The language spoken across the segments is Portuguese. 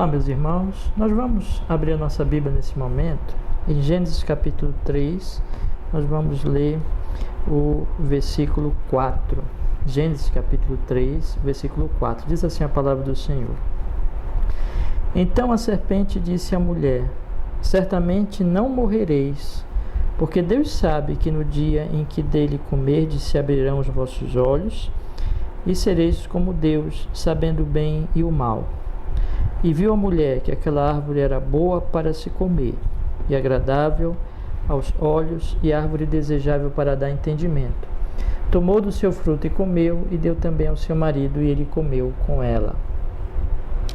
Olá, meus irmãos, nós vamos abrir a nossa Bíblia nesse momento, em Gênesis capítulo 3, nós vamos ler o versículo 4. Gênesis capítulo 3, versículo 4, diz assim a palavra do Senhor. Então a serpente disse à mulher: certamente não morrereis, porque Deus sabe que no dia em que dele comerdes se abrirão os vossos olhos, e sereis como Deus, sabendo o bem e o mal. E viu a mulher que aquela árvore era boa para se comer, e agradável aos olhos, e árvore desejável para dar entendimento. Tomou do seu fruto e comeu, e deu também ao seu marido, e ele comeu com ela.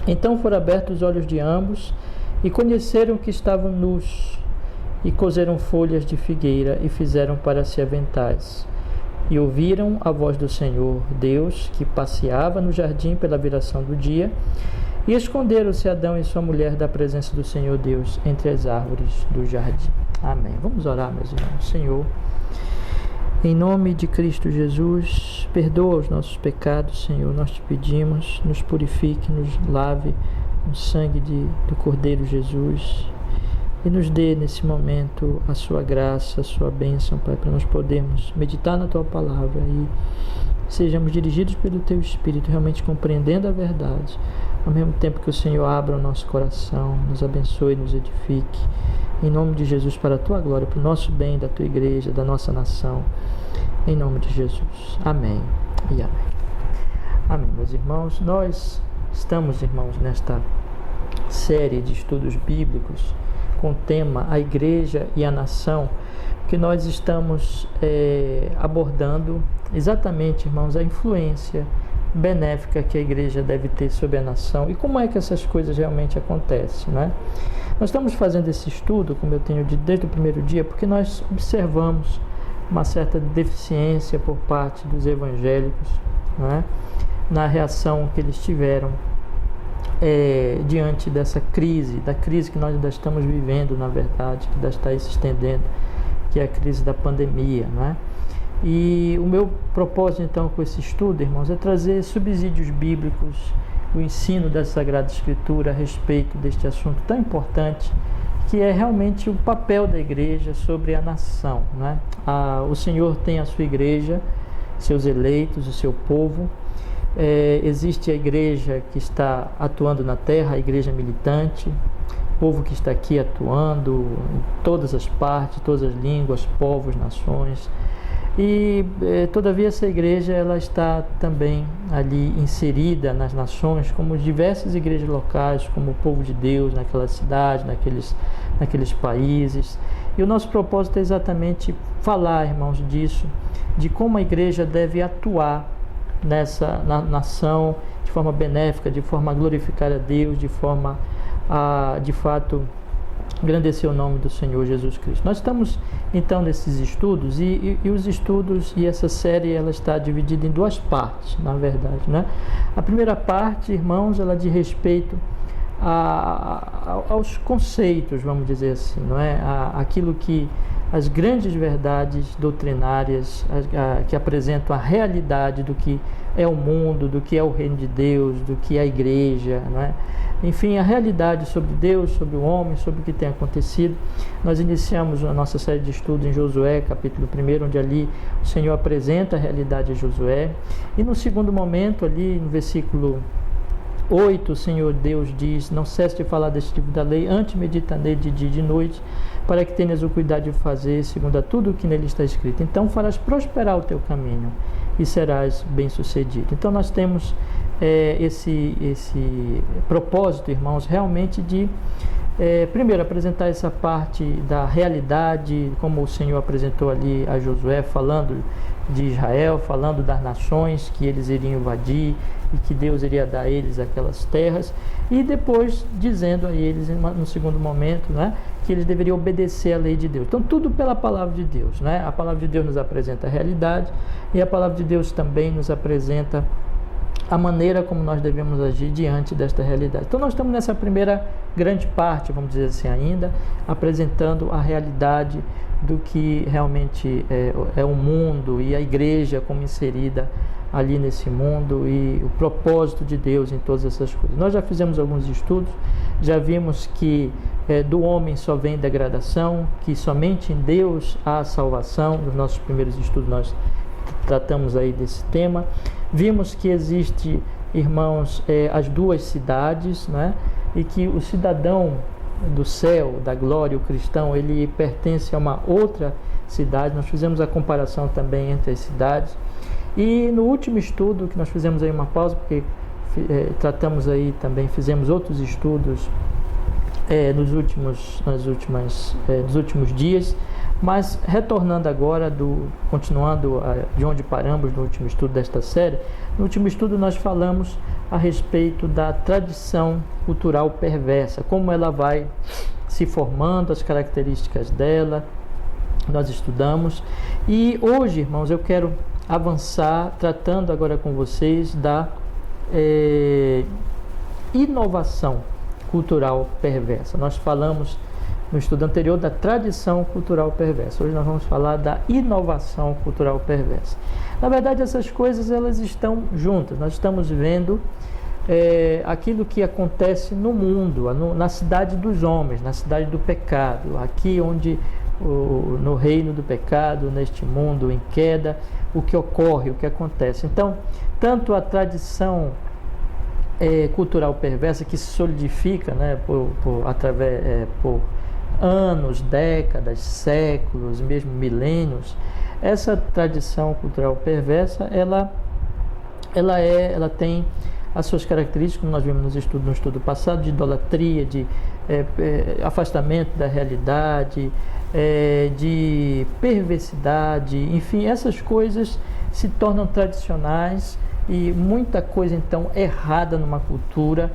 Então foram abertos os olhos de ambos, e conheceram que estavam nus, e coseram folhas de figueira, e fizeram para si aventais. E ouviram a voz do Senhor Deus, que passeava no jardim pela viração do dia, e esconderam-se Adão e sua mulher da presença do Senhor Deus entre as árvores do jardim. Amém. Vamos orar, meus irmãos. Senhor, em nome de Cristo Jesus, perdoa os nossos pecados, Senhor. Nós te pedimos, nos purifique, nos lave no sangue do Cordeiro Jesus e nos dê nesse momento a sua graça, a sua bênção, Pai, para nós podermos meditar na tua palavra e sejamos dirigidos pelo teu Espírito, realmente compreendendo a verdade, ao mesmo tempo que o Senhor abra o nosso coração, nos abençoe, nos edifique, em nome de Jesus, para a tua glória, para o nosso bem, da tua igreja, da nossa nação, em nome de Jesus. Amém e amém. Amém, meus irmãos. Nós estamos, irmãos, nesta série de estudos bíblicos com o tema A Igreja e a Nação, que nós estamos abordando exatamente, irmãos, a influência benéfica que a igreja deve ter sobre a nação e como é que essas coisas realmente acontecem, né? Nós estamos fazendo esse estudo, como eu tenho dito, desde o primeiro dia, porque nós observamos uma certa deficiência por parte dos evangélicos, né, na reação que eles tiveram diante dessa crise, da crise que nós ainda estamos vivendo, na verdade, que ainda está aí se estendendo, que é a crise da pandemia, né? E o meu propósito, então, com esse estudo, irmãos, é trazer subsídios bíblicos, o ensino da Sagrada Escritura a respeito deste assunto tão importante, que é realmente o papel da igreja sobre a nação, né? O Senhor tem a sua igreja, seus eleitos, o seu povo. Existe a igreja que está atuando na terra, a igreja militante, o povo que está aqui atuando em todas as partes, todas as línguas, povos, nações. E todavia essa igreja ela está também ali inserida nas nações, como diversas igrejas locais, como o povo de Deus naquela cidade, naqueles países. E o nosso propósito é exatamente falar, irmãos, disso, de como a igreja deve atuar na nação de forma benéfica, de forma a glorificar a Deus, de forma a, de fato, engrandecer o nome do Senhor Jesus Cristo. Nós estamos então nesses estudos e os estudos e essa série ela está dividida em duas partes, na verdade, né? A primeira parte, irmãos, ela diz respeito aos conceitos, vamos dizer assim, não é? Aquilo que as grandes verdades doutrinárias que apresentam a realidade do que é o mundo, do que é o reino de Deus, do que é a igreja, não é? Enfim, a realidade sobre Deus, sobre o homem, sobre o que tem acontecido. Nós iniciamos a nossa série de estudos em Josué, capítulo 1, onde ali o Senhor apresenta a realidade a Josué. E no segundo momento, ali no versículo 8, o Senhor Deus diz: não cesse de falar deste livro da lei, antes medita nele de dia e de noite, para que tenhas o cuidado de fazer segundo a tudo o que nele está escrito. Então farás prosperar o teu caminho e serás bem-sucedido. Então nós temos esse propósito, irmãos, realmente de primeiro apresentar essa parte da realidade, como o Senhor apresentou ali a Josué, falando de Israel, falando das nações que eles iriam invadir e que Deus iria dar a eles aquelas terras, e depois dizendo a eles, no segundo momento, né, que eles deveriam obedecer à lei de Deus. Então tudo pela palavra de Deus, né? A palavra de Deus nos apresenta a realidade e a palavra de Deus também nos apresenta a maneira como nós devemos agir diante desta realidade. Então nós estamos nessa primeira grande parte, vamos dizer assim ainda, apresentando a realidade do que realmente é o mundo e a igreja como inserida ali nesse mundo e o propósito de Deus em todas essas coisas. Nós já fizemos alguns estudos, já vimos que do homem só vem degradação, que somente em Deus há salvação. Nos nossos primeiros estudos nós tratamos aí desse tema. Vimos que existe, irmãos, as duas cidades, né? E que o cidadão do céu, da glória, o cristão, ele pertence a uma outra cidade. Nós fizemos a comparação também entre as cidades. E no último estudo, que nós fizemos aí uma pausa, porque tratamos aí também, fizemos outros estudos nos últimos dias, mas retornando agora, continuando de onde paramos no último estudo desta série. No último estudo nós falamos a respeito da tradição cultural perversa, como ela vai se formando, as características dela, nós estudamos. E hoje, irmãos, eu quero avançar tratando agora com vocês da inovação cultural perversa. Nós falamos no estudo anterior da tradição cultural perversa. Hoje nós vamos falar da inovação cultural perversa. Na verdade, essas coisas elas estão juntas. Nós estamos vendo aquilo que acontece no mundo, na cidade dos homens, na cidade do pecado, aqui onde no reino do pecado, neste mundo em queda, o que ocorre, o que acontece. Então, tanto a tradição cultural perversa que se solidifica, né, por anos, décadas, séculos, mesmo milênios, essa tradição cultural perversa, ela tem as suas características, como nós vimos no estudo passado, de idolatria, de afastamento da realidade, de perversidade, enfim, essas coisas se tornam tradicionais e muita coisa então errada numa cultura,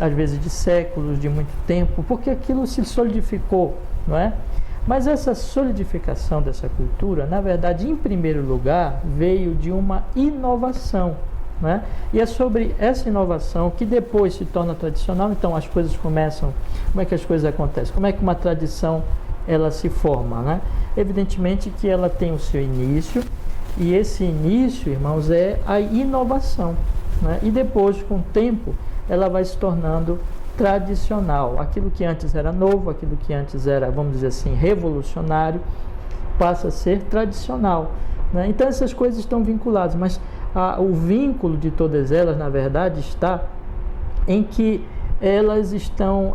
às vezes de séculos, de muito tempo, porque aquilo se solidificou, não é? Mas essa solidificação dessa cultura, na verdade, em primeiro lugar, veio de uma inovação, né? E é sobre essa inovação que depois se torna tradicional. Então as coisas começam, como é que as coisas acontecem? Como é que uma tradição ela se forma, né? Evidentemente que ela tem o seu início, e esse início, irmãos, é a inovação, né? E depois, com o tempo, ela vai se tornando tradicional. Aquilo que antes era novo, aquilo que antes era, vamos dizer assim, revolucionário, passa a ser tradicional, né? Então essas coisas estão vinculadas, mas o vínculo de todas elas, na verdade, está em que elas estão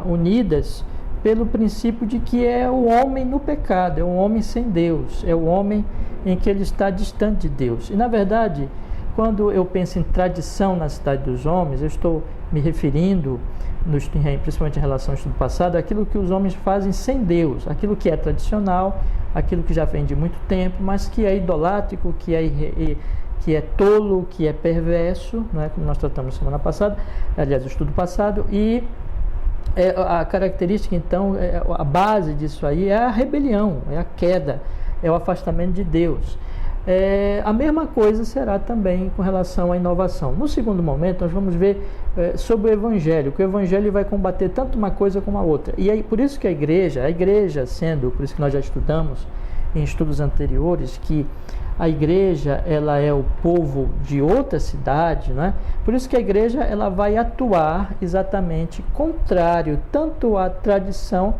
unidas pelo princípio de que é o homem no pecado, é o homem sem Deus, é o homem em que ele está distante de Deus. E, na verdade, quando eu penso em tradição na cidade dos homens, eu estou me referindo, principalmente em relação ao estudo passado, àquilo que os homens fazem sem Deus, aquilo que é tradicional, aquilo que já vem de muito tempo, mas que é idolátrico, que é tolo, que é perverso, né, como nós tratamos semana passada, aliás, o estudo passado, e a característica, então, a base disso aí é a rebelião, é a queda, é o afastamento de Deus. A mesma coisa será também com relação à inovação. No segundo momento, nós vamos ver sobre o Evangelho, que o Evangelho vai combater tanto uma coisa como a outra. E aí, por isso que a igreja sendo, por isso que nós já estudamos em estudos anteriores, que a igreja ela é o povo de outra cidade, né? Por isso que a igreja ela vai atuar exatamente contrário tanto à tradição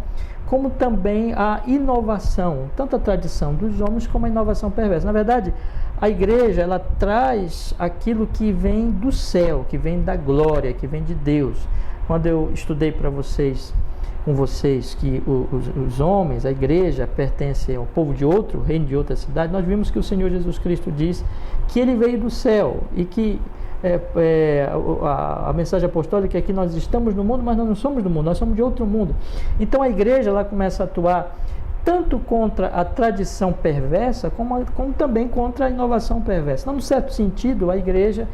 como também à inovação, tanto a tradição dos homens como a inovação perversa. Na verdade, a igreja ela traz aquilo que vem do céu, que vem da glória, que vem de Deus. Quando eu estudei com vocês que os homens, a igreja pertence ao povo de outro, reino de outra cidade, nós vimos que o Senhor Jesus Cristo diz que ele veio do céu e que a mensagem apostólica é que nós estamos no mundo, mas nós não somos do mundo, nós somos de outro mundo. Então a igreja ela começa a atuar tanto contra a tradição perversa como também contra a inovação perversa. Num certo sentido, a igreja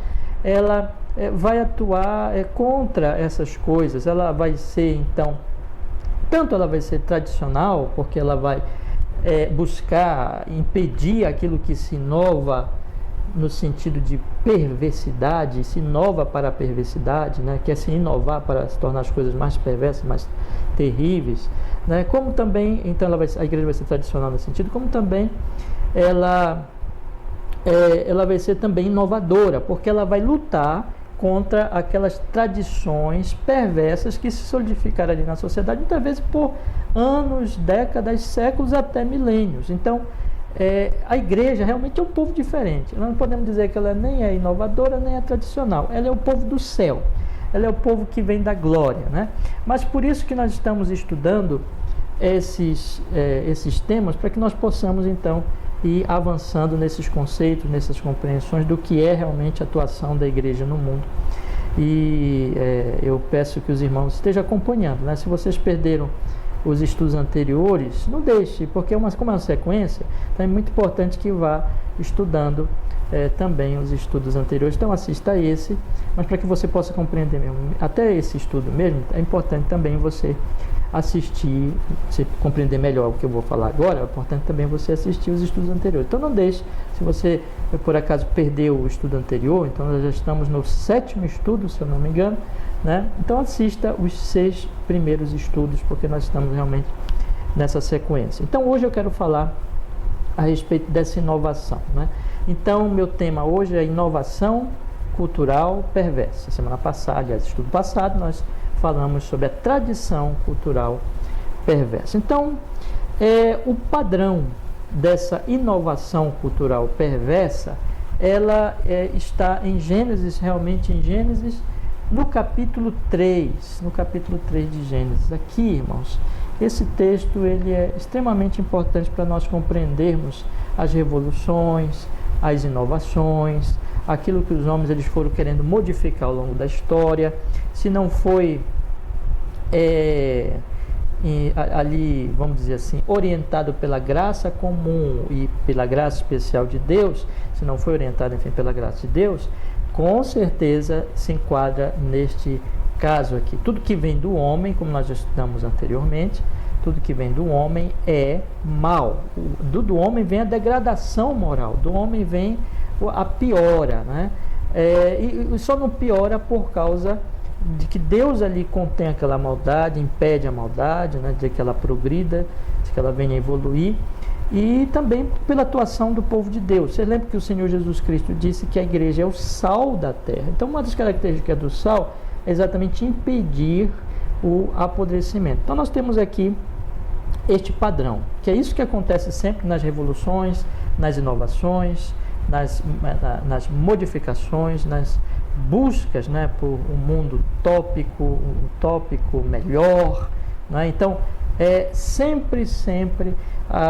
ela vai atuar contra essas coisas. Ela vai ser, então, tanto ela vai ser tradicional, porque ela vai buscar impedir aquilo que se inova no sentido de perversidade, se inova para a perversidade, né? Quer se inovar para se tornar as coisas mais perversas, mais terríveis, né? Como também, então a igreja vai ser tradicional nesse sentido, como também ela ela vai ser também inovadora, porque ela vai lutar contra aquelas tradições perversas que se solidificaram ali na sociedade, muitas vezes por anos, décadas, séculos, até milênios. Então, a igreja realmente é um povo diferente. Nós não podemos dizer que ela nem é inovadora, nem é tradicional. Ela é o povo do céu. Ela é o povo que vem da glória, né? Mas por isso que nós estamos estudando esses temas, para que nós possamos, então, ir avançando nesses conceitos, nessas compreensões do que é realmente a atuação da igreja no mundo. E eu peço que os irmãos estejam acompanhando, né? Se vocês perderam os estudos anteriores, não deixe, porque como é uma sequência, então é muito importante que vá estudando também os estudos anteriores. Então assista esse, mas para que você possa compreender mesmo, até esse estudo mesmo, é importante também você assistir, você compreender melhor o que eu vou falar agora, é importante também você assistir os estudos anteriores. Então não deixe, se você por acaso perdeu o estudo anterior, então nós já estamos no 7º estudo, se eu não me engano, né? Então assista os 6 primeiros estudos, porque nós estamos realmente nessa sequência. Então hoje eu quero falar a respeito dessa inovação, né? Então meu tema hoje é inovação cultural perversa. Semana passada, aliás, estudo passado, nós falamos sobre a tradição cultural perversa. Então, o padrão dessa inovação cultural perversa, ela está em Gênesis, realmente em Gênesis, no capítulo 3, de Gênesis. Aqui, irmãos, esse texto ele é extremamente importante para nós compreendermos as revoluções, as inovações, aquilo que os homens eles foram querendo modificar ao longo da história. Se não foi ali, vamos dizer assim, orientado pela graça comum e pela graça especial de Deus, se não foi orientado, enfim, pela graça de Deus, com certeza se enquadra neste caso aqui. Tudo que vem do homem, como nós já estudamos anteriormente, tudo que vem do homem é mal. Do homem vem a degradação moral, do homem vem a piora, né? E só não piora por causa de que Deus ali contém aquela maldade, impede a maldade, né? De que ela progrida, de que ela venha evoluir, e também pela atuação do povo de Deus. Você lembra que o Senhor Jesus Cristo disse que a igreja é o sal da terra. Então uma das características do sal é exatamente impedir o apodrecimento. Então nós temos aqui este padrão, que é isso que acontece sempre nas revoluções, nas inovações, nas modificações, nas buscas, né, por um mundo utópico melhor, né? Então sempre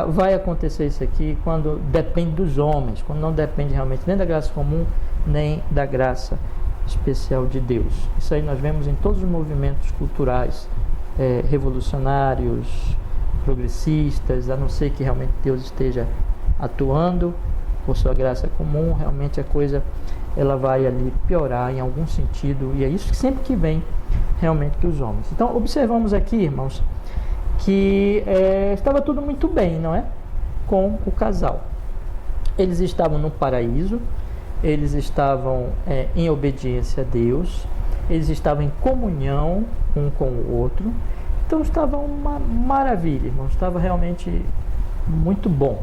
vai acontecer isso aqui quando depende dos homens, quando não depende realmente nem da graça comum nem da graça especial de Deus. Isso aí nós vemos em todos os movimentos culturais revolucionários, progressistas, a não ser que realmente Deus esteja atuando por sua graça comum, realmente a coisa ela vai ali piorar em algum sentido, e é isso sempre que vem realmente dos homens. Então observamos aqui, irmãos, que estava tudo muito bem, não é? Com o casal. Eles estavam no paraíso, eles estavam em obediência a Deus, eles estavam em comunhão um com o outro. Então estava uma maravilha, irmãos, estava realmente muito bom.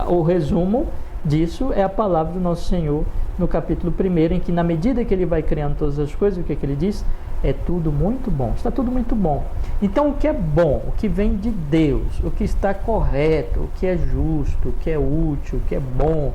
O resumo disso é a palavra do nosso Senhor no capítulo 1, em que na medida que ele vai criando todas as coisas, o que é que ele diz? É tudo muito bom, está tudo muito bom. Então o que é bom, o que vem de Deus, o que está correto, o que é justo, o que é útil, o que é bom,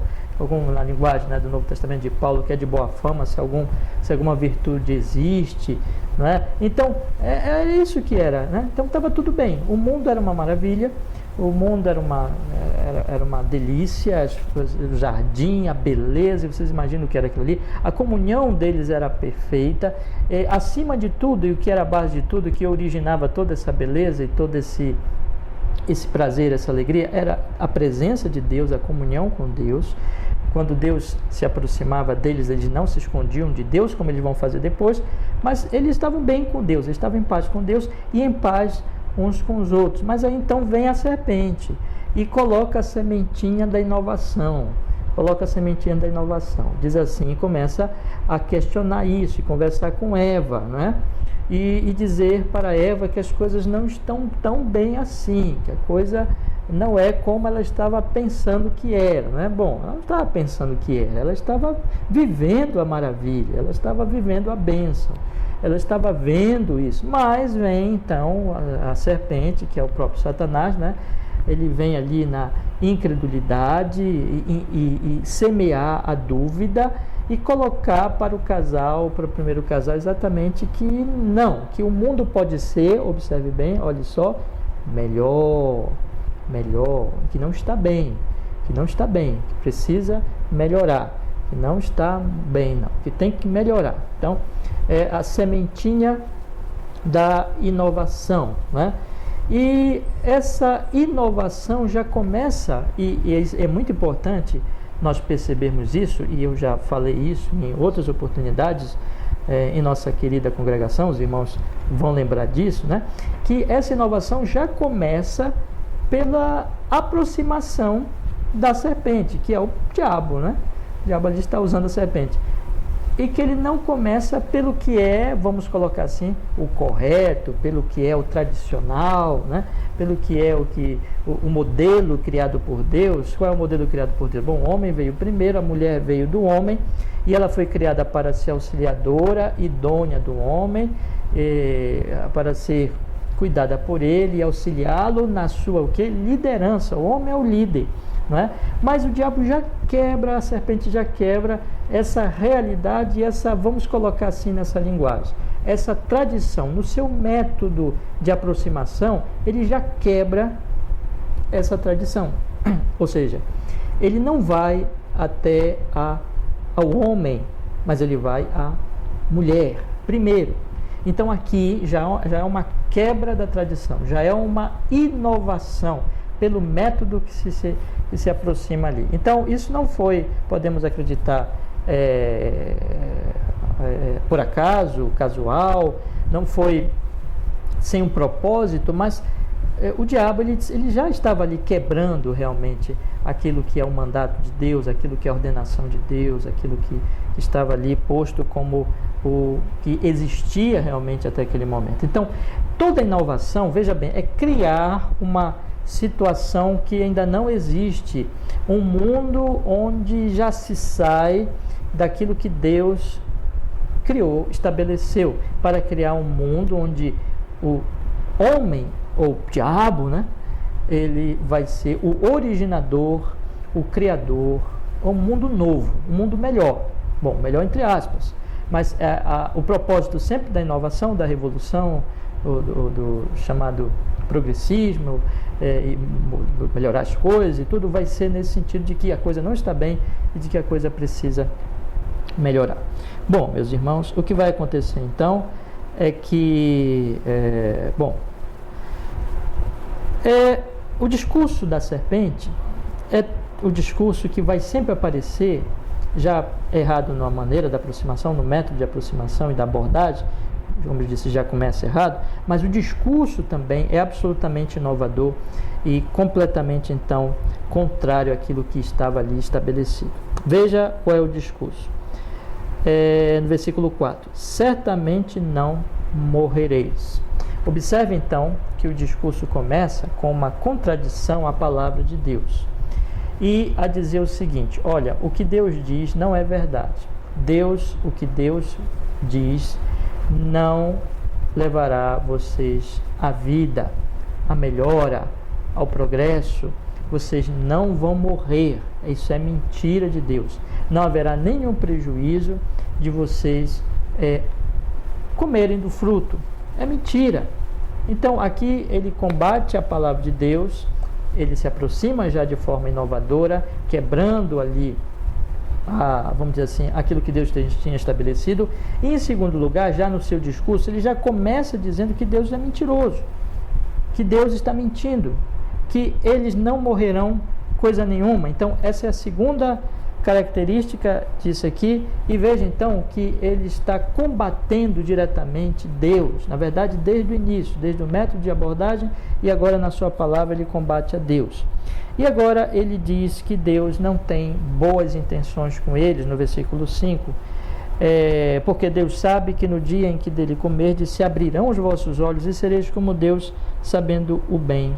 na linguagem, né, do Novo Testamento de Paulo, que é de boa fama, se alguma virtude existe, não é? Então é isso que era, né? Então estava tudo bem, o mundo era uma maravilha, o mundo era uma delícia, o jardim, a beleza, vocês imaginam o que era aquilo ali, a comunhão deles era perfeita, acima de tudo, e o que era a base de tudo, o que originava toda essa beleza e todo esse prazer, essa alegria, era a presença de Deus, a comunhão com Deus. Quando Deus se aproximava deles, eles não se escondiam de Deus, como eles vão fazer depois, mas eles estavam bem com Deus, eles estavam em paz com Deus e em paz uns com os outros. Mas aí então vem a serpente e coloca a sementinha da inovação, diz assim, e começa a questionar isso, e conversar com Eva, não é? E dizer para Eva que as coisas não estão tão bem assim, que a coisa não é como ela estava pensando que era, né? Bom, ela não estava pensando que era, ela estava vivendo a maravilha, ela estava vivendo a bênção, ela estava vendo isso. Mas vem então a serpente, que é o próprio Satanás, né? Ele vem ali na incredulidade e semear a dúvida e colocar para o casal, para o primeiro casal, exatamente que não, que o mundo pode ser, observe bem, olhe só, melhor, que não está bem, que precisa melhorar, que não está bem, não, que tem que melhorar. Então, é a sementinha da inovação, né? E essa inovação já começa, e é muito importante nós percebermos isso, e eu já falei isso em outras oportunidades em nossa querida congregação, os irmãos vão lembrar disso, né? Que essa inovação já começa pela aproximação da serpente, que é o diabo, né? O diabo ali está usando a serpente. E que ele não começa pelo que é, vamos colocar assim, o correto, pelo que é o tradicional, né? Pelo que é o modelo criado por Deus. Qual é o modelo criado por Deus? Bom, o homem veio primeiro, a mulher veio do homem, e ela foi criada para ser auxiliadora, idônea do homem, para ser cuidada por ele e auxiliá-lo na sua liderança. O homem é o líder. Não é? Mas o diabo já quebra, a serpente já quebra essa realidade, vamos colocar assim nessa linguagem, essa tradição, no seu método de aproximação, ele já quebra essa tradição. Ou seja, ele não vai até ao homem, mas ele vai à mulher primeiro. Então aqui já é uma quebra da tradição, já é uma inovação pelo método que se aproxima ali. Então, isso não foi, podemos acreditar, por acaso, casual, não foi sem um propósito, mas o diabo ele já estava ali quebrando realmente aquilo que é o mandato de Deus, aquilo que é a ordenação de Deus, aquilo que estava ali posto como o que existia realmente até aquele momento. Então, toda inovação, veja bem, é criar uma situação que ainda não existe, um mundo onde já se sai daquilo que Deus criou, estabeleceu, para criar um mundo onde o homem, ou diabo, né, ele vai ser o originador, o criador, um mundo novo, um mundo melhor. Bom, melhor entre aspas, mas o propósito sempre da inovação, da revolução, do chamado progressismo, e melhorar as coisas e tudo, vai ser nesse sentido de que a coisa não está bem e de que a coisa precisa melhorar. Bom, meus irmãos, o que vai acontecer então é que, o discurso da serpente é o discurso que vai sempre aparecer, já errado na maneira da aproximação, no método de aproximação e da abordagem, como eu disse, já começa errado, mas o discurso também é absolutamente inovador e completamente, então, contrário àquilo que estava ali estabelecido. Veja qual é o discurso. No versículo 4, certamente não morrereis. Observe, então, que o discurso começa com uma contradição à palavra de Deus e a dizer o seguinte: olha, o que Deus diz não é verdade. O que Deus diz não levará vocês à vida, à melhora, ao progresso. Vocês não vão morrer. Isso é mentira de Deus. Não haverá nenhum prejuízo de vocês comerem do fruto. É mentira. Então aqui ele combate a palavra de Deus, ele se aproxima já de forma inovadora, quebrando ali vamos dizer assim, aquilo que Deus tinha estabelecido. E em segundo lugar, já no seu discurso, ele já começa dizendo que Deus é mentiroso, que Deus está mentindo, que eles não morrerão coisa nenhuma. Então essa é a segunda característica disso aqui. E veja então que ele está combatendo diretamente Deus, na verdade desde o início, desde o método de abordagem, e agora na sua palavra ele combate a Deus. E agora ele diz que Deus não tem boas intenções com eles, no versículo 5, porque Deus sabe que no dia em que dele comerdes se abrirão os vossos olhos e sereis como Deus, sabendo o bem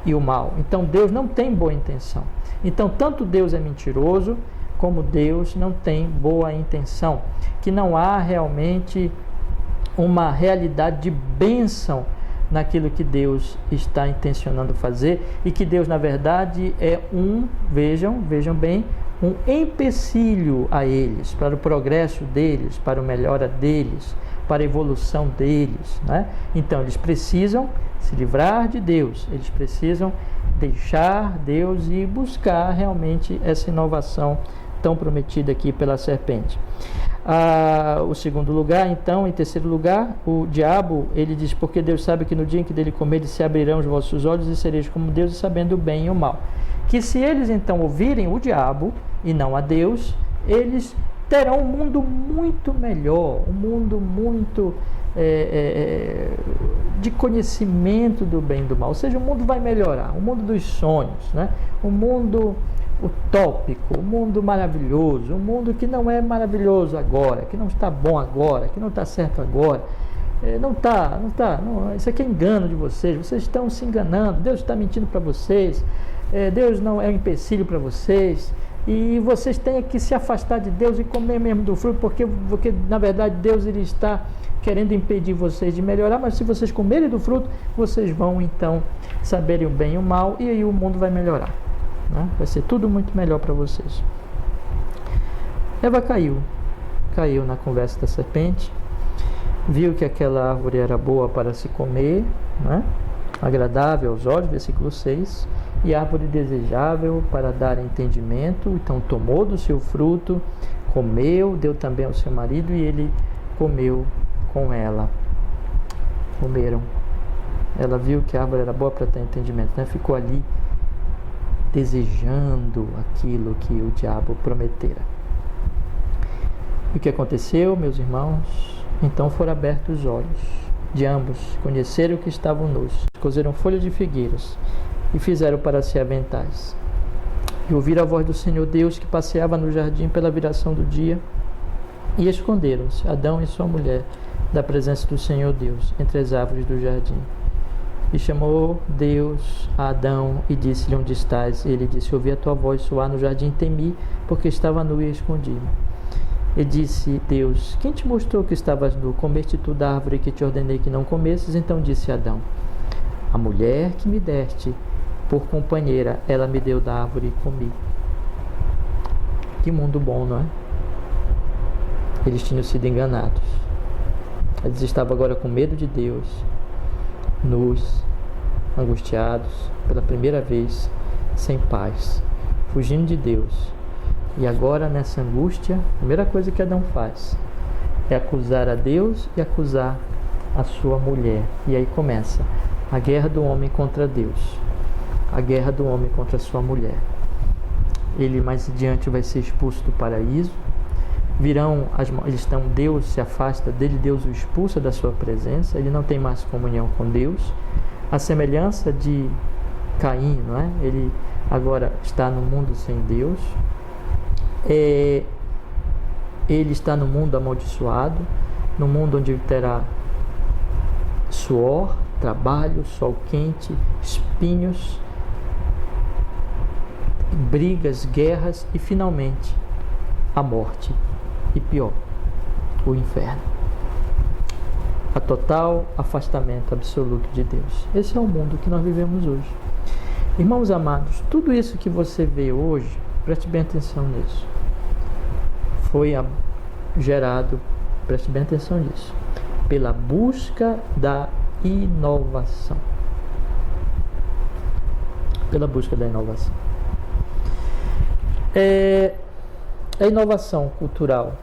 e o mal. Então Deus não tem boa intenção. Então tanto Deus é mentiroso, como Deus não tem boa intenção. Que não há realmente uma realidade de bênção naquilo que Deus está intencionando fazer, e que Deus, na verdade, é vejam bem, um empecilho a eles, para o progresso deles, para a melhora deles, para a evolução deles, né? Então, eles precisam se livrar de Deus, eles precisam deixar Deus e buscar realmente essa inovação tão prometida aqui pela serpente. O segundo lugar, então, em terceiro lugar, o diabo, ele diz: porque Deus sabe que no dia em que dele comerdes se abrirão os vossos olhos e sereis como Deus, sabendo o bem e o mal. Que se eles então ouvirem o diabo e não a Deus, eles terão um mundo muito melhor, um mundo muito de conhecimento do bem e do mal. Ou seja, o mundo vai melhorar, o mundo dos sonhos, né? O mundo utópico, um mundo maravilhoso, um mundo que não é maravilhoso agora, que não está bom agora, que não está certo agora, isso aqui é engano de vocês estão se enganando, Deus está mentindo para vocês, Deus não é um empecilho para vocês, e vocês têm que se afastar de Deus e comer mesmo do fruto, porque na verdade Deus ele está querendo impedir vocês de melhorar, mas se vocês comerem do fruto, vocês vão então saberem o bem e o mal, e aí o mundo vai melhorar. Vai ser tudo muito melhor para vocês. Eva caiu na conversa da serpente, viu que aquela árvore era boa para se comer, né? Agradável aos olhos, versículo 6, e árvore desejável para dar entendimento. Então tomou do seu fruto, comeu, deu também ao seu marido, e ele comeu com ela. Comeram. Ela viu que a árvore era boa para ter entendimento, né? Ficou ali desejando aquilo que o diabo prometera. E o que aconteceu, meus irmãos? Então foram abertos os olhos de ambos, conheceram que estavam nus, cozeram folhas de figueiras e fizeram para si aventais. E ouviram a voz do Senhor Deus que passeava no jardim pela viração do dia, e esconderam-se, Adão e sua mulher, da presença do Senhor Deus, entre as árvores do jardim. E chamou Deus a Adão e disse-lhe: onde estás? Ele disse: ouvi a tua voz soar no jardim, temi, porque estava nu e escondi-me. E disse Deus: quem te mostrou que estavas nu? Comeste tu da árvore que te ordenei que não comesses? Então disse Adão: a mulher que me deste por companheira, ela me deu da árvore e comi. Que mundo bom, não é? Eles tinham sido enganados. Eles estavam agora com medo de Deus, nus, angustiados, pela primeira vez, sem paz, fugindo de Deus. E agora, nessa angústia, a primeira coisa que Adão faz é acusar a Deus e acusar a sua mulher. E aí começa a guerra do homem contra Deus, a guerra do homem contra a sua mulher. Ele mais adiante vai ser expulso do paraíso. Deus se afasta dele, Deus o expulsa da sua presença, ele não tem mais comunhão com Deus, a semelhança de Caim, não é? Ele agora está no mundo sem Deus, ele está no mundo amaldiçoado, no mundo onde ele terá suor, trabalho, sol quente, espinhos, brigas, guerras e finalmente a morte. E pior, o inferno. A total afastamento absoluto de Deus. Esse é o mundo que nós vivemos hoje. Irmãos amados, tudo isso que você vê hoje, preste bem atenção nisso, foi gerado, preste bem atenção nisso, pela busca da inovação. Pela busca da inovação. A inovação cultural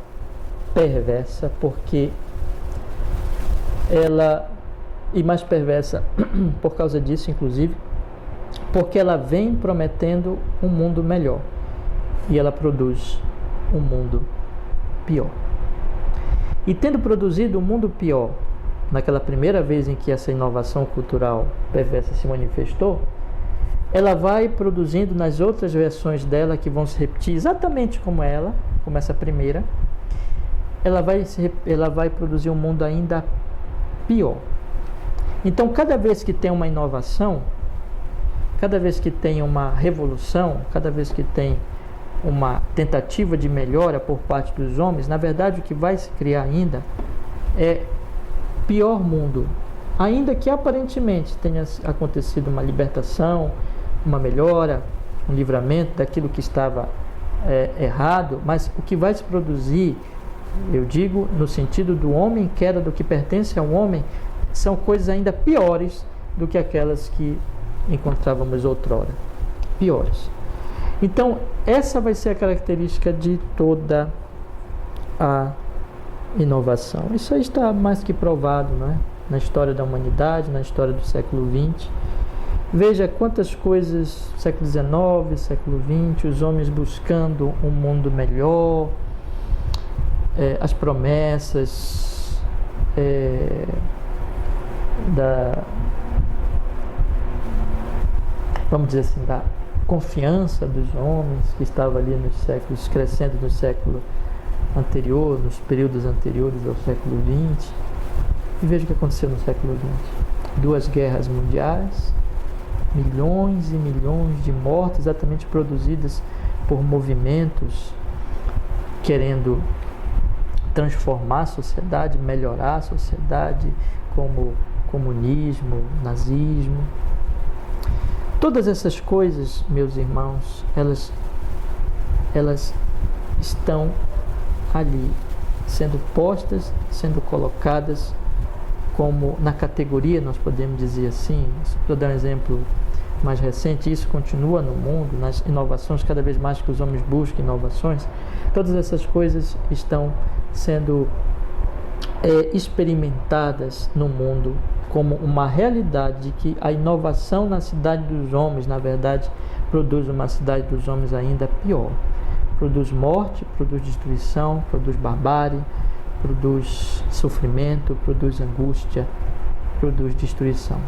perversa, porque ela, e mais perversa por causa disso, inclusive, porque ela vem prometendo um mundo melhor e ela produz um mundo pior. E tendo produzido um mundo pior, naquela primeira vez em que essa inovação cultural perversa se manifestou, ela vai produzindo nas outras versões dela, que vão se repetir exatamente como essa primeira, ela vai produzir um mundo ainda pior. Então, cada vez que tem uma inovação, cada vez que tem uma revolução, cada vez que tem uma tentativa de melhora por parte dos homens, na verdade o que vai se criar ainda é pior mundo. Ainda que aparentemente tenha acontecido uma libertação, uma melhora, um livramento daquilo que estava errado, mas o que vai se produzir, eu digo no sentido do homem em queda, do que pertence ao homem, são coisas ainda piores do que aquelas que encontrávamos outrora. Piores. Então, essa vai ser a característica de toda a inovação. Isso aí está mais que provado, né? Na história da humanidade, na história do século XX. Veja quantas coisas, século XIX, século XX, os homens buscando um mundo melhor, as promessas vamos dizer assim, da confiança dos homens que estava ali nos séculos, crescendo no século anterior, nos períodos anteriores ao século XX. E veja o que aconteceu no século XX. 2 guerras mundiais, milhões e milhões de mortes exatamente produzidas por movimentos querendo transformar a sociedade, melhorar a sociedade, como comunismo, nazismo. Todas essas coisas, meus irmãos, elas estão ali, sendo postas, sendo colocadas como na categoria, nós podemos dizer assim. Para dar um exemplo mais recente, isso continua no mundo, nas inovações, cada vez mais que os homens buscam inovações, todas essas coisas estão sendo experimentadas no mundo como uma realidade de que a inovação na cidade dos homens, na verdade, produz uma cidade dos homens ainda pior. Produz morte, produz destruição, produz barbárie, produz sofrimento, produz angústia, produz destruição.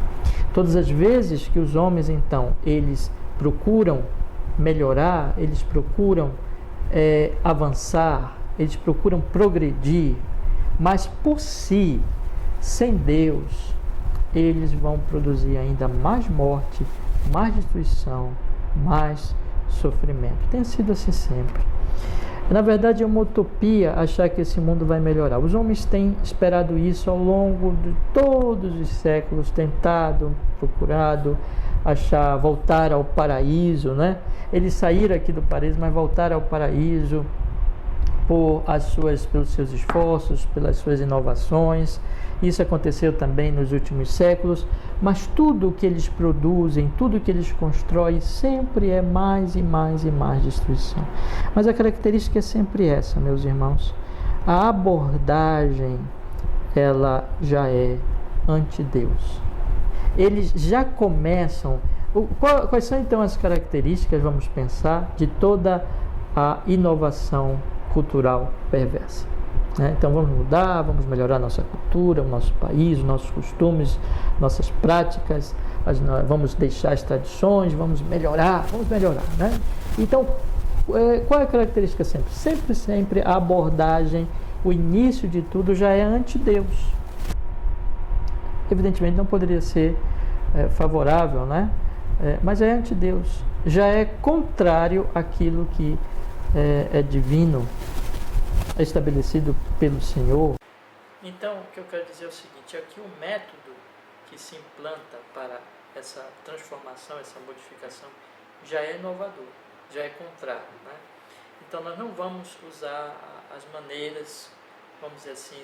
Todas as vezes que os homens, então, eles procuram melhorar, eles procuram avançar, eles procuram progredir, mas por si, sem Deus, eles vão produzir ainda mais morte, mais destruição, mais sofrimento. Tem sido assim sempre. Na verdade, é uma utopia achar que esse mundo vai melhorar. Os homens têm esperado isso ao longo de todos os séculos, tentado, procurado achar, voltar ao paraíso, né? Eles saíram aqui do paraíso, mas voltaram ao paraíso pelos seus esforços, pelas suas inovações. Isso aconteceu também nos últimos séculos, mas tudo o que eles produzem, tudo o que eles constroem, sempre é mais e mais e mais destruição. Mas a característica é sempre essa, meus irmãos. A abordagem, ela já é anti-Deus. Eles já começam... Quais são então as características, vamos pensar, de toda a inovação cultural perversa? Então vamos mudar, vamos melhorar a nossa cultura, o nosso país, os nossos costumes, nossas práticas, vamos deixar as tradições, vamos melhorar, né? Então, qual é a característica sempre? Sempre a abordagem, o início de tudo já é anti-Deus. Evidentemente não poderia ser favorável, né? Mas é anti-Deus, já é contrário àquilo que é divino, é estabelecido pelo Senhor. Então, o que eu quero dizer é o seguinte: aqui o método que se implanta para essa transformação, essa modificação, já é inovador, já é contrário, né? Então, nós não vamos usar as maneiras, vamos dizer assim,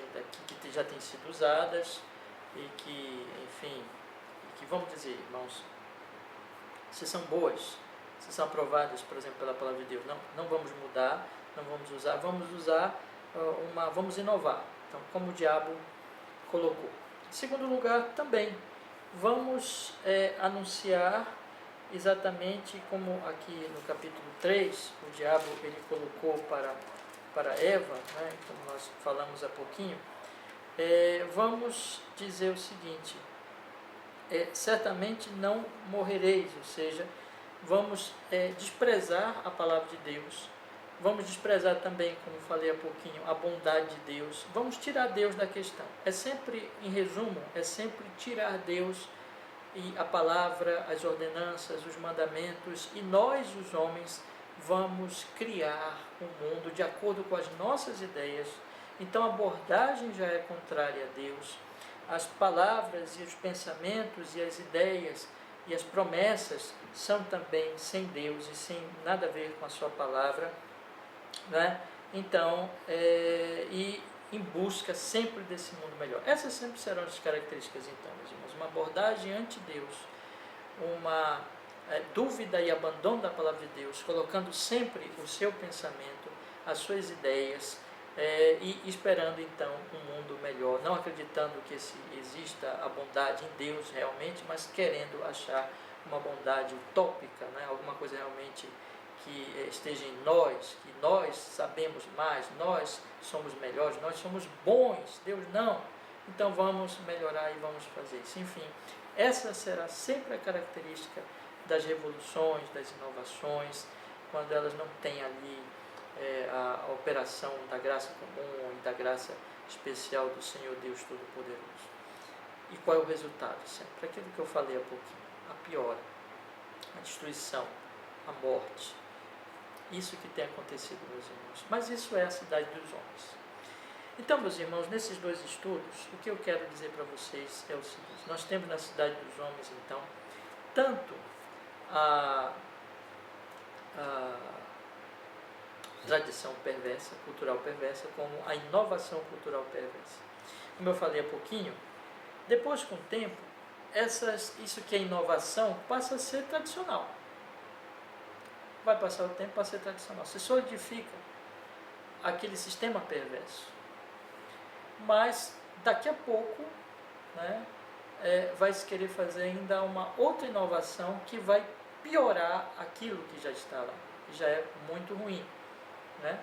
que já têm sido usadas e que, enfim, que vamos dizer, irmãos, se são boas, se são aprovadas, por exemplo, pela palavra de Deus, não vamos mudar, não vamos usar, vamos inovar. Então, como o diabo colocou. Em segundo lugar, também, vamos anunciar exatamente como aqui no capítulo 3, o diabo ele colocou para Eva, né, como nós falamos há pouquinho, vamos dizer o seguinte: certamente não morrereis, ou seja, vamos desprezar a palavra de Deus, vamos desprezar também, como falei há pouquinho, a bondade de Deus, vamos tirar Deus da questão. É sempre, em resumo, é sempre tirar Deus e a palavra, as ordenanças, os mandamentos, e nós, os homens, vamos criar um mundo de acordo com as nossas ideias. Então a abordagem já é contrária a Deus. As palavras e os pensamentos e as ideias e as promessas são também sem Deus e sem nada a ver com a sua palavra, né? Então, e em busca sempre desse mundo melhor. Essas sempre serão as características, então, meus irmãos. Uma abordagem ante-Deus, uma dúvida e abandono da palavra de Deus, colocando sempre o seu pensamento, as suas ideias, e esperando então um mundo melhor, não acreditando que exista a bondade em Deus realmente, mas querendo achar uma bondade utópica, né? Alguma coisa realmente que esteja em nós, que nós sabemos mais, nós somos melhores, nós somos bons, Deus não. Então vamos melhorar e vamos fazer isso. Enfim, essa será sempre a característica das revoluções, das inovações, quando elas não têm ali a operação da graça comum e da graça especial do Senhor Deus Todo-Poderoso. E qual é o resultado? Sempre aquilo que eu falei há pouquinho, a piora, a destruição, a morte. Isso que tem acontecido, meus irmãos. Mas isso é a cidade dos homens. Então, meus irmãos, nesses dois estudos, o que eu quero dizer para vocês é o seguinte: nós temos na cidade dos homens, então, tanto a tradição perversa, cultural perversa, como a inovação cultural perversa. Como eu falei há pouquinho, depois com o tempo, isso que é inovação passa a ser tradicional. Vai passar o tempo para ser tradicional. Se solidifica aquele sistema perverso. Mas daqui a pouco, né, vai se querer fazer ainda uma outra inovação que vai piorar aquilo que já está lá, que já é muito ruim, né?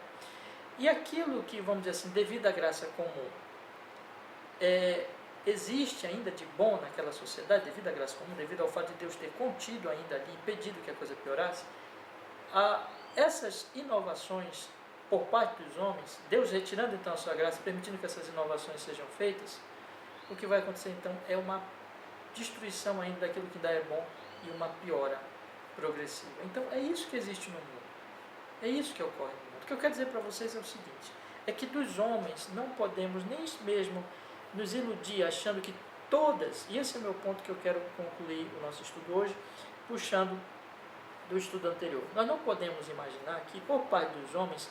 E aquilo que, vamos dizer assim, devido à graça comum, existe ainda de bom naquela sociedade, devido à graça comum, devido ao fato de Deus ter contido ainda ali, impedido que a coisa piorasse, essas inovações por parte dos homens, Deus retirando então a sua graça, permitindo que essas inovações sejam feitas, o que vai acontecer então é uma destruição ainda daquilo que ainda é bom e uma piora progressiva. Então é isso que existe no mundo, é isso que ocorre no mundo. O que eu quero dizer para vocês é o seguinte: é que dos homens não podemos nem mesmo nos iludir achando que todas, e esse é o meu ponto que eu quero concluir o nosso estudo hoje, puxando do estudo anterior. Nós não podemos imaginar que por parte dos homens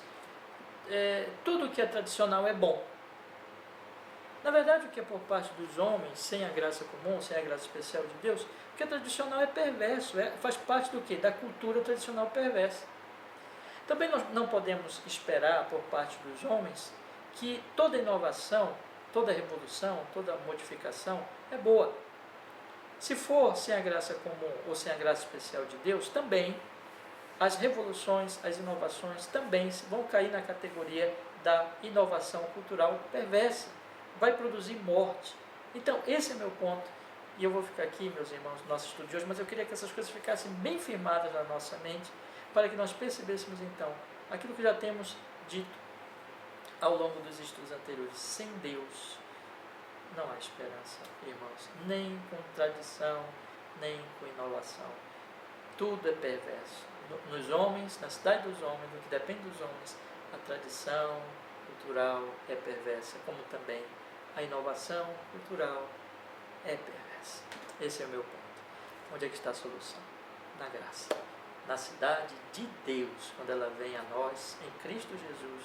tudo que é tradicional é bom. Na verdade, o que é por parte dos homens, sem a graça comum, sem a graça especial de Deus, o que é tradicional é perverso, faz parte do quê? Da cultura tradicional perversa. Também nós não podemos esperar por parte dos homens que toda inovação, toda revolução, toda modificação é boa. Se for sem a graça comum ou sem a graça especial de Deus, também as revoluções, as inovações também vão cair na categoria da inovação cultural perversa. Vai produzir morte. Então, esse é meu ponto. E eu vou ficar aqui, meus irmãos, no nosso estudo de hoje, mas eu queria que essas coisas ficassem bem firmadas na nossa mente, para que nós percebêssemos, então, aquilo que já temos dito ao longo dos estudos anteriores. Sem Deus não há esperança, irmãos, nem com tradição, nem com inovação. Tudo é perverso. Nos homens, na cidade dos homens, no que depende dos homens, a tradição cultural é perversa, como também a inovação cultural é perversa. Esse é o meu ponto. Onde é que está a solução? Na graça. Na cidade de Deus, quando ela vem a nós, em Cristo Jesus,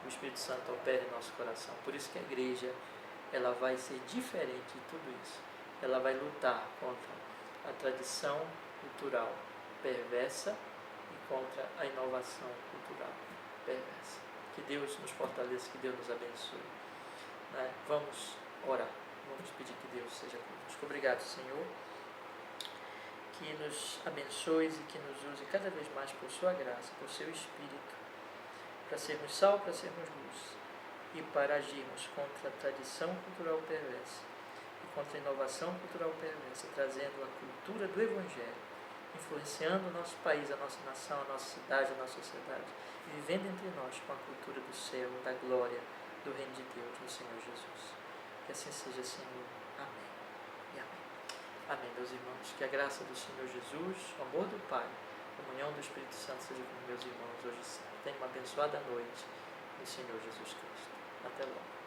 o Espírito Santo opera em nosso coração. Por isso que a igreja, ela vai ser diferente de tudo isso. Ela vai lutar contra a tradição cultural perversa e contra a inovação cultural perversa. Que Deus nos fortaleça, que Deus nos abençoe. Vamos orar, vamos pedir que Deus seja conosco. Obrigado, Senhor, que nos abençoe e que nos use cada vez mais por sua graça, por seu Espírito, para sermos sal, para sermos luz e para agirmos contra a tradição cultural perversa e contra a inovação cultural perversa, trazendo a cultura do Evangelho, influenciando o nosso país, a nossa nação, a nossa cidade, a nossa sociedade, e vivendo entre nós com a cultura do céu, da glória, do reino de Deus, no Senhor Jesus. Que assim seja, Senhor. Amém e amém. Amém, meus irmãos. Que a graça do Senhor Jesus, o amor do Pai, a comunhão do Espírito Santo seja com meus irmãos hoje e sempre. Tenha uma abençoada noite no Senhor Jesus Cristo. Até logo.